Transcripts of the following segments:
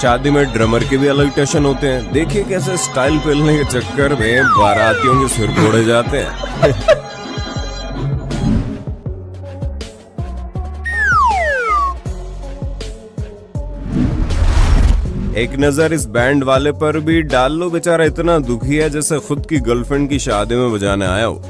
शादी में ड्रमर के भी अलग टशन होते हैं। देखिए कैसे स्टाइल पेलने के चक्कर में बारातियों के सिर फोड़े जाते हैं। एक नजर इस बैंड वाले पर भी डाल लो, बेचारा इतना दुखी है जैसे खुद की गर्लफ्रेंड की शादी में बजाने आया हो।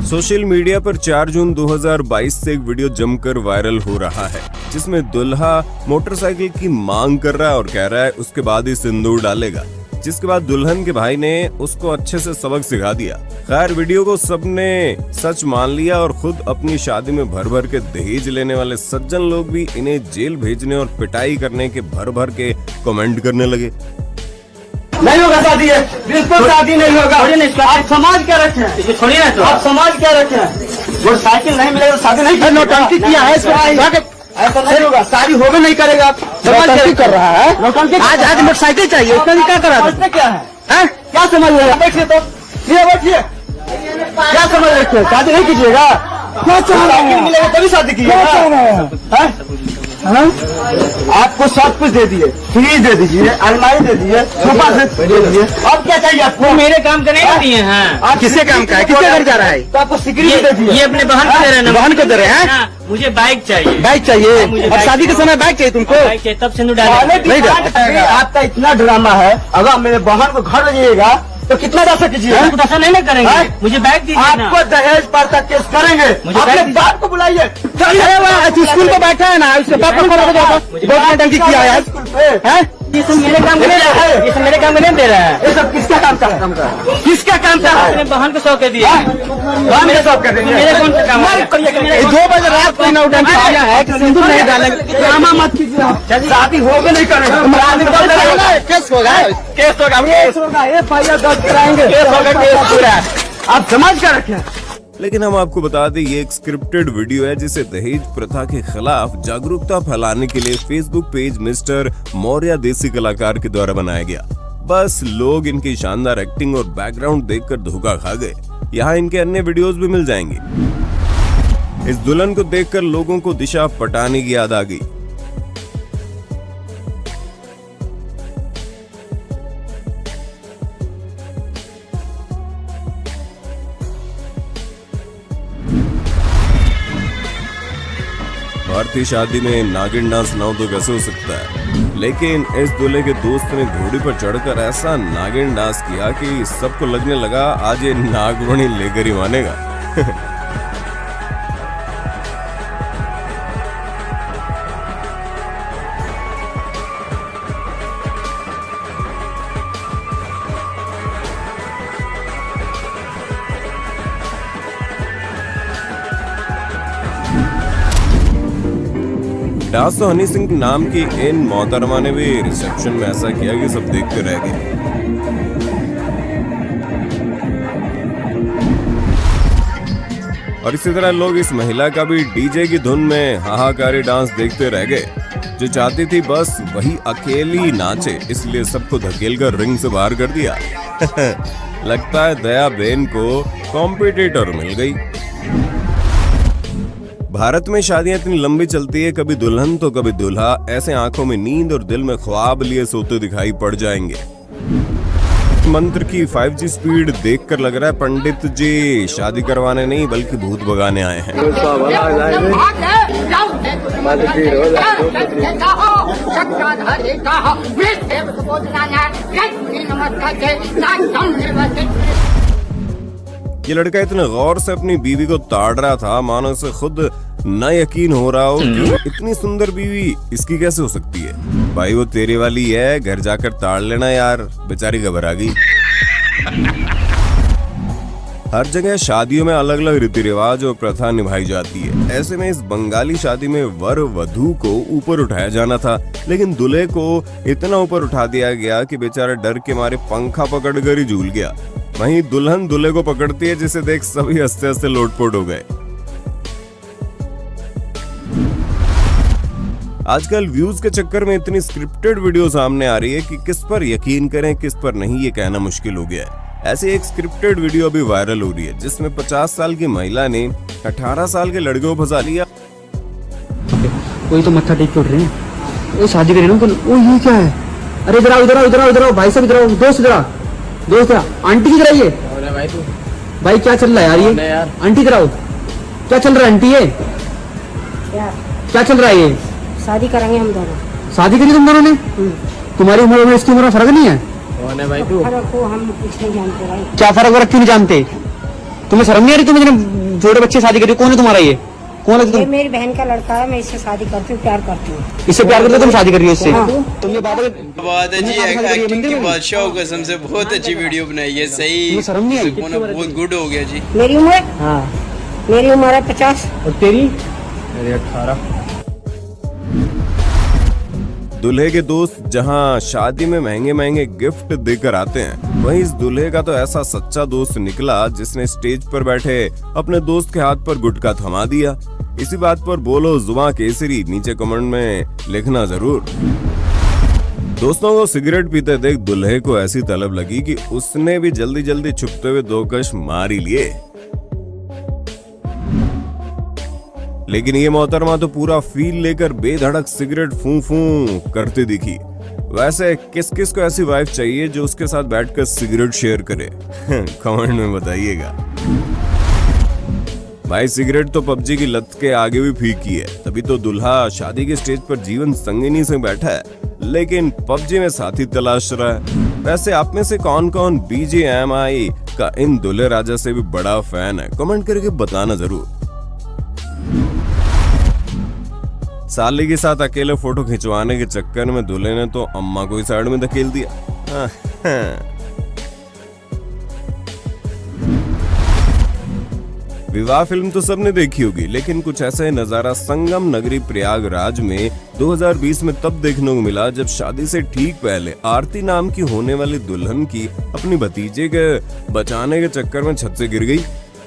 सोशल मीडिया पर 4 जून 2022 से एक वीडियो जमकर वायरल हो रहा है, जिसमें दुल्हा मोटरसाइकिल की मांग कर रहा है और कह रहा है उसके बाद ही सिंदूर डालेगा, जिसके बाद दुल्हन के भाई ने उसको अच्छे से सबक सिखा दिया। खैर वीडियो को सबने सच मान लिया और खुद अपनी शादी में भर भर के दहेज लेने वाले सज्जन लोग भी इन्हें जेल भेजने और पिटाई करने के भर भर के कमेंट करने लगे। नहीं होगा शादी है, बिल्कुल शादी नहीं होगा। आप समाज क्या रखे हैं? छोड़िए ना, तो आप समाज क्या रखे हैं? मोटरसाइकिल नहीं मिलेगा शादी नहीं। नौटंकी किया है, ऐसा नहीं होगा, शादी होगा नहीं करेगा। नौटंकी कर रहा है, आज मोटरसाइकिल चाहिए, उसका क्या कर रहा है? क्या है, क्या समझ रहे हैं? बैठिए तो, बैठिए, क्या समझ रहे हैं? शादी नहीं कीजिएगा, क्या चाह रहे हैं? मिलेगा तभी शादी कीजिएगा। आपको सब कुछ दे दिए, फ्रिज दे दीजिए, अलमारी दे दिए, सोफा दे दिए, अब क्या चाहिए आपको? मेरे काम का नहीं दिए हैं। आप किसके काम का है? किसके घर जा रहा है? तो आपको सिक्योरिटी दे दिए। ये अपने बहन को दे रहे हैं। बहन को दे रहे हैं? मुझे बाइक चाहिए। बाइक चाहिए? और शादी के समय बाइक चाहिए तुमको? बाइक चाहिए, तब सिंदूर डालेंगे। नहीं डालेंगे। आपका इतना ड्रामा है, अगर मेरे बहन को घर जाइएगा तो कितना पैसा कीजिए? ऐसा नहीं करेंगे, मुझे बैग दीजिए। आपको दहेज पर तक केस करेंगे। अपने बाप को बुलाइए। स्कूल पे बैठा है ना, उसके बाप को टंकी किया है स्कूल पे। ये सब मेरे काम में ये सब मेरे काम में नहीं दे रहा है। ये सब किसका काम का है? किसका काम का है? अपने बहन को सौंप के दिए। मेरे सौंप कर देंगे। मेरे कौन सा काम है? 2 बजे रात को नौटंकी किया है कि सिंदूर नहीं डालेंगे। ड्रामा मत कीजिए, शादी होगा नहीं करेंगे। केस होगा, केस होगा, FIR दर्ज कराएंगे, केस होगा, केस पूरा। आप समाज का रखें। लेकिन हम आपको बता दें ये एक स्क्रिप्टेड वीडियो है जिसे दहेज प्रथा के खिलाफ जागरूकता फैलाने के लिए फेसबुक पेज मिस्टर मौर्य देसी कलाकार के द्वारा बनाया गया। बस लोग इनकी शानदार एक्टिंग और बैकग्राउंड देखकर धोखा खा गए। यहाँ इनके अन्य वीडियोस भी मिल जाएंगे। इस दुल्हन को देखकर लोगों को दिशा पटाने की याद आ गई। भारतीय शादी में नागिन डांस ना हो तो कैसे हो सकता है, लेकिन इस दूल्हे के दोस्त ने घोड़ी पर चढ़कर ऐसा नागिन डांस किया कि सबको लगने लगा आज ये नागवणी लेकर ही मानेगा। डांस तो हनी सिंह नाम की इन मोहतरमा ने भी रिसेप्शन में ऐसा किया कि सब देखते रह गए। और इसी तरह लोग इस महिला का भी डीजे की धुन में हाहाकारी डांस देखते रह गए। जो चाहती थी बस वही अकेली नाचे, इसलिए सबको धकेलकर रिंग से बाहर कर दिया। लगता है दया बेन को कॉम्पिटिटर मिल गई। भारत में शादियां इतनी लंबी चलती है, कभी दुल्हन तो कभी दूल्हा ऐसे आंखों में नींद और दिल में ख्वाब लिए सोते दिखाई पड़ जाएंगे। मंत्र की 5G स्पीड देखकर लग रहा है पंडित जी शादी करवाने नहीं बल्कि भूत भगाने आए हैं। ये लड़का इतने गौर से अपनी बीवी को ताड़ रहा था मानो उसे खुद न यकीन हो रहा हो कि इतनी सुंदर बीवी इसकी कैसे हो सकती है। भाई वो तेरे वाली है, घर जाकर ताड़ लेना यार, बेचारी घबरा गई। हर जगह शादियों में अलग अलग रीति रिवाज और प्रथा निभाई जाती है। ऐसे में इस बंगाली शादी में वर वधू को ऊपर उठाया जाना था, लेकिन दूल्हे को इतना ऊपर उठा दिया गया कि बेचारा डर के मारे पंखा पकड़कर ही झूल गया। वहीं दुल्हन दूल्हे को पकड़ती है, जिसे देख सभी हंसते हंसते लोटपोट हो गए। आजकल व्यूज के चक्कर में इतनी स्क्रिप्टेड वीडियो सामने आ रही है कि किस पर यकीन करें किस पर नहीं ये कहना मुश्किल हो गया है। ऐसी एक स्क्रिप्टेड वीडियो अभी वायरल हो रही है जिसमें 50 साल की महिला ने 18 साल के लड़के को फंसा लिया। कोई तो मत्था टेक के उठ रहे हैं, वो शादी करें ना तो वो ये क्या है? अरे इधर आओ इधर आओ इधर आओ इधर आओ भाई साहब इधर आओ, दोस्त इधर आओ, दोस्त इधर आओ। आंटी किधर आई है? भाई तू भाई क्या चल रहा है यार ये? आंटी इधर आओ, क्या चल रहा है आंटी? ये क्या चल रहा है ये? शादी करेंगे हम दोनों। शादी करी तुम दोनों ने? तुम्हारी उम्र में इसकी उम्र में फर्क नहीं है? कौन है भाई तू? फर्क को हम कुछ नहीं जानते भाई। क्या फर्क वरक क्यों नहीं जानते? तुम्हें शर्म नहीं आ रही? तुम इतने छोटे बच्चे शादी करी, कौन है तुम्हारा ये? कौन है ये तुम? मेरी बहन का लड़का है, मैं इससे शादी करती हूँ, प्यार करती हूँ। इससे प्यार करते हो तुम, शादी कर रही हो इससे? हाँ। तुम ये बात बात है जी, एक्टिंग की बादशाह कसम से बहुत अच्छी वीडियो बनाई है। सही तुम्हें शर्म नहीं आई? बहुत गुड हो गया जी। मेरी उम्र हाँ मेरी उम्र है 50। और तेरी? मेरे 18। दूल्हे के दोस्त जहां शादी में महंगे महंगे गिफ्ट देकर आते हैं, वहीं इस दूल्हे का तो ऐसा सच्चा दोस्त निकला जिसने स्टेज पर बैठे अपने दोस्त के हाथ पर गुटखा थमा दिया। इसी बात पर बोलो जुबां केसरी, नीचे कमेंट में लिखना जरूर। दोस्तों को सिगरेट पीते देख दूल्हे को ऐसी तलब लगी कि उसने भी जल्दी जल्दी छुपते हुए 2 कश मार ही लिए। लेकिन ये मोहतरमा तो पूरा फील लेकर बेधड़क सिगरेट फूं फूं करती दिखी। वैसे किस किस को ऐसी वाइफ चाहिए जो उसके साथ बैठकर सिगरेट शेयर करे? कमेंट में बताइएगा। भाई सिगरेट तो पबजी की लत के आगे भी फीकी है, तभी तो दूल्हा शादी के स्टेज पर जीवन संगिनी से बैठा है, लेकिन पबजी में साथी तलाश रहा है। वैसे आप में से कौन कौन BGMI का इन दूल्हे राजा से भी बड़ा फैन है? कमेंट करके बताना जरूर। साली के साथ अकेले फोटो खिंचवाने के चक्कर में दूल्हे ने तो अम्मा को ही साइड में धकेल दिया। विवाह फिल्म तो सबने देखी होगी, लेकिन कुछ ऐसा ही नजारा संगम नगरी प्रयागराज में 2020 में तब देखने को मिला जब शादी से ठीक पहले आरती नाम की होने वाली दुल्हन की अपनी भतीजे के बचाने के चक्कर में छत से गिर गई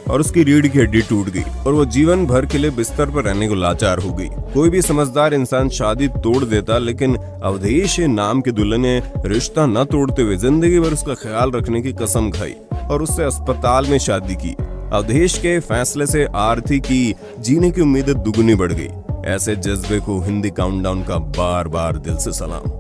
और उसकी रीढ़ की हड्डी टूट गई और वो जीवन भर के लिए बिस्तर पर रहने को लाचार हो गई। कोई भी समझदार इंसान शादी तोड़ देता, लेकिन अवधेश नाम के दूल्हे ने रिश्ता न तोड़ते हुए जिंदगी भर उसका ख्याल रखने की कसम खाई और उससे अस्पताल में शादी की। अवधेश के फैसले से आरती की जीने की उम्मीदें दुगनी बढ़ गई। ऐसे जज्बे को हिंदी काउंटडाउन का बार बार दिल से सलाम।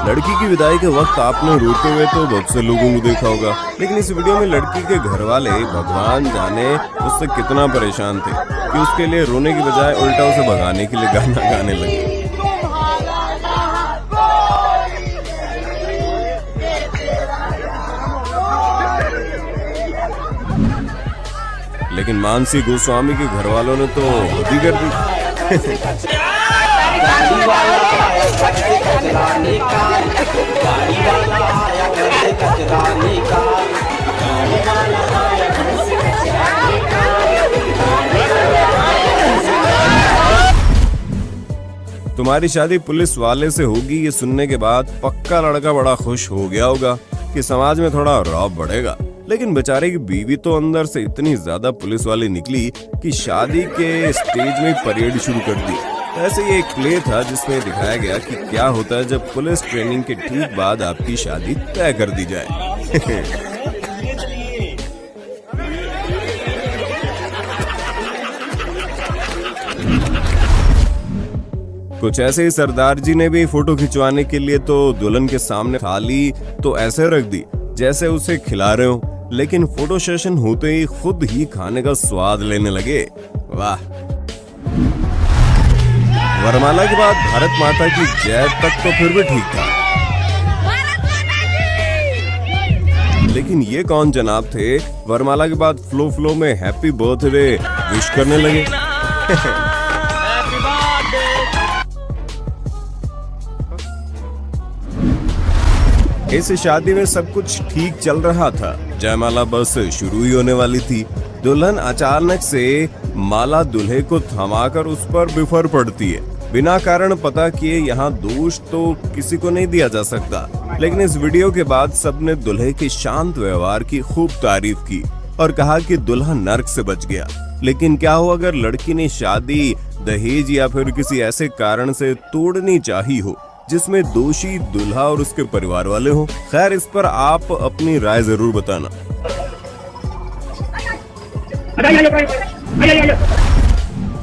लड़की की विदाई के वक्त आपने रोते हुए तो बहुत से लोगों को देखा होगा, लेकिन इस वीडियो में लड़की के घर वाले भगवान जाने उससे कितना परेशान थे कि उसके लिए रोने की बजाय उल्टा उसे भगाने के लिए गाना गाने लगे। लेकिन मानसी गोस्वामी के घर वालों ने तो हद ही कर दी। तुम्हारी शादी पुलिस वाले से होगी, ये सुनने के बाद पक्का लड़का बड़ा खुश हो गया होगा कि समाज में थोड़ा रौब बढ़ेगा। लेकिन बेचारे की बीवी तो अंदर से इतनी ज्यादा पुलिस वाली निकली कि शादी के स्टेज में परेड शुरू कर दी। ऐसे ये एक प्ले था जिसमें दिखाया गया कि क्या होता है जब पुलिस ट्रेनिंग के ठीक बाद आपकी शादी तय कर दी जाए। कुछ ऐसे ही सरदार जी ने भी फोटो खिंचवाने के लिए तो दुल्हन के सामने थाली तो ऐसे रख दी जैसे उसे खिला रहे हो, लेकिन फोटो सेशन होते ही खुद ही खाने का स्वाद लेने लगे। वाह। वरमाला के बाद भारत माता की जय तक तो फिर भी ठीक था, लेकिन ये कौन जनाब थे वरमाला के बाद फ्लो में हैप्पी बर्थडे विश करने लगे। इस शादी में सब कुछ ठीक चल रहा था, जयमाला बस शुरू ही होने वाली थी। दुल्हन अचानक से माला दूल्हे को थमाकर उस पर बिफर पड़ती है। बिना कारण पता किए यहाँ दोष तो किसी को नहीं दिया जा सकता, लेकिन इस वीडियो के बाद सबने दूल्हे के शांत व्यवहार की खूब तारीफ की और कहा कि दूल्हा नर्क से बच गया। लेकिन क्या हो अगर लड़की ने शादी दहेज या फिर किसी ऐसे कारण से तोड़नी चाहिए हो जिसमें दोषी दुल्हा और उसके परिवार वाले हों। खैर, इस पर आप अपनी राय जरूर बताना।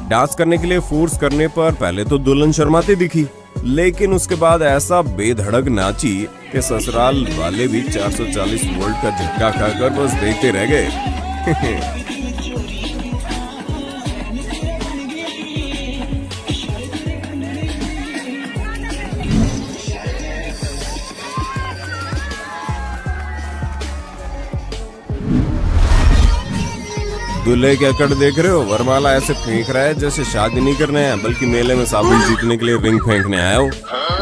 डांस करने के लिए फोर्स करने पर पहले तो दुल्हन शर्माती दिखी, लेकिन उसके बाद ऐसा बेधड़क नाची कि ससुराल वाले भी 440 वोल्ट का झटका खाकर बस देखते रह गए। दूल्हे के अकड़ देख रहे हो, वरमाला ऐसे फेंक रहा है जैसे शादी नहीं करने आया बल्कि मेले में साबुन जीतने के लिए रिंग फेंकने आया हो।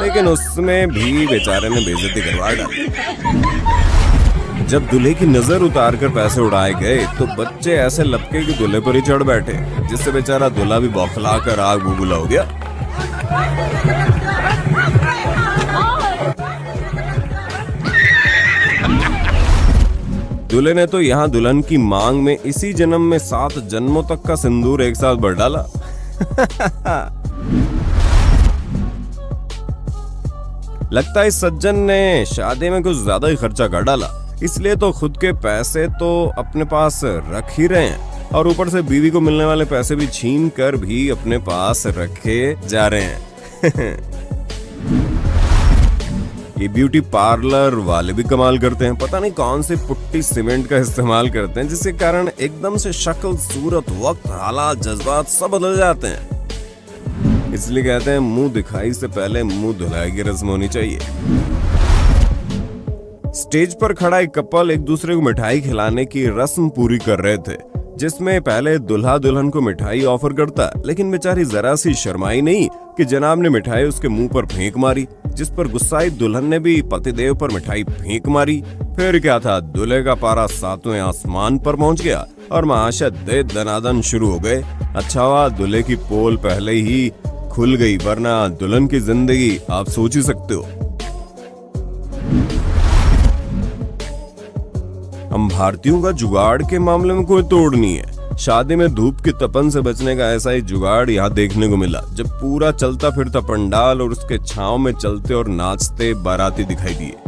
लेकिन उसमें भी बेचारे ने बेइज्जती करवा डाली। जब दूल्हे की नजर उतार कर पैसे उड़ाए गए तो बच्चे ऐसे लपके कि दूल्हे पर ही चढ़ बैठे, जिससे बेचारा दूल्हा भी बौखला कर आग बबूला हो गया। दूल्हे ने तो यहाँ दुल्हन की मांग में इसी जन्म में 7 जन्मों तक का सिंदूर एक साथ भर डाला। लगता है इस सज्जन ने शादी में कुछ ज्यादा ही खर्चा कर डाला, इसलिए तो खुद के पैसे तो अपने पास रख ही रहे हैं और ऊपर से बीवी को मिलने वाले पैसे भी छीन कर भी अपने पास रखे जा रहे हैं। ये ब्यूटी पार्लर वाले भी कमाल करते हैं। पता नहीं कौन सी पुट्टी सीमेंट का इस्तेमाल करते हैं, जिसके कारण एकदम से शक्ल, सूरत, वक्त, हालात, जज्बात सब बदल जाते हैं। इसलिए कहते हैं मुंह दिखाई से पहले मुंह धुलाई की रस्म होनी चाहिए। स्टेज पर खड़ा एक कपल एक दूसरे को मिठाई खिलाने की रस्म पूरी कर रहे थे, जिसमें पहले दुल्हा दुल्हन को मिठाई ऑफर करता, लेकिन बेचारी जरा सी शर्माई नहीं कि जनाब ने मिठाई उसके मुंह पर फेंक मारी, जिस पर गुस्साई दुल्हन ने भी पतिदेव पर मिठाई फेंक मारी। फिर क्या था, दूल्हे का पारा 7वें आसमान पर पहुंच गया और महाशय दे दनादन शुरू हो गए। अच्छा हुआ दूल्हे की पोल पहले ही खुल गई, वरना दुल्हन की जिंदगी आप सोच ही सकते हो। हम भारतीयों का जुगाड़ के मामले में कोई तोड़ नहीं है। शादी में धूप की तपन से बचने का ऐसा ही जुगाड़ यहाँ देखने को मिला, जब पूरा चलता फिरता पंडाल और उसके छांव में चलते और नाचते बाराती दिखाई दिए।